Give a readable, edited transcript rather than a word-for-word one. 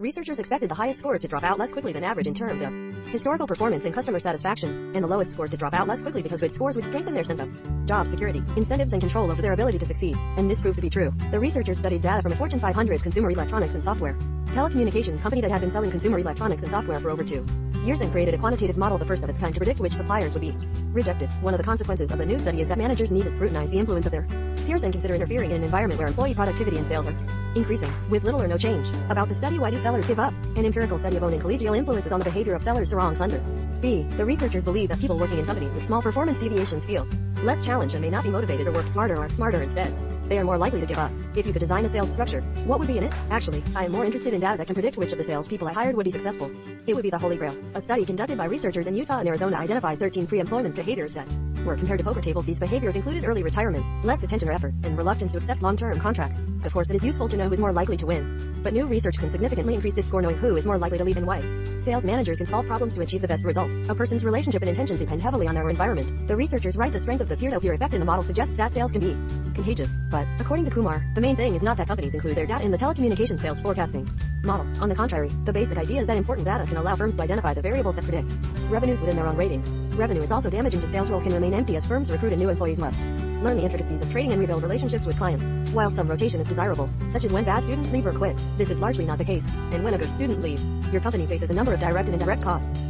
Researchers expected the highest scores to drop out less quickly than average in terms of historical performance and customer satisfaction, and the lowest scores to drop out less quickly because good scores would strengthen their sense of job security, incentives, and control over their ability to succeed. And this proved to be true. The researchers studied data from a Fortune 500 consumer electronics and software telecommunications company that had been selling consumer electronics and software for over 2 years and created a quantitative model, the first of its kind, to predict which suppliers would be rejected. One of the consequences of the new study is that managers need to scrutinize the influence of their peers and consider interfering in an environment where employee productivity and sales are increasing, with little or no change. About the study, why do sellers give up? An empirical study of own and collegial influences on the behavior of sellers. Sarang Sundar. B. The researchers believe that people working in companies with small performance deviations feel less challenged and may not be motivated to work smarter or are smarter instead. They are more likely to give up. If you could design a sales structure, what would be in it? Actually, I am more interested in data that can predict which of the salespeople I hired would be successful. It would be the holy grail. A study conducted by researchers in Utah and Arizona identified 13 pre-employment behaviors that were compared to poker tables. These behaviors included early retirement, less attention or effort, and reluctance to accept long-term contracts. Of course, it is useful to know who is more likely to win. But new research can significantly increase this score, knowing who is more likely to leave and why. Sales managers can solve problems to achieve the best result. A person's relationship and intentions depend heavily on their environment. The researchers write the strength of the peer-to-peer effect in the model suggests that sales can be contagious. But, according to Kumar, the main thing is not that companies include their data in the telecommunications sales forecasting model. On the contrary, the basic idea is that important data can allow firms to identify the variables that predict revenues within their own ratings. Revenue is also damaging to sales. Roles can remain empty as firms recruit and new employees must learn the intricacies of trading and rebuild relationships with clients. While some rotation is desirable, such as when bad students leave or quit, this is largely not the case. And when a good student leaves, your company faces a number of direct and indirect costs.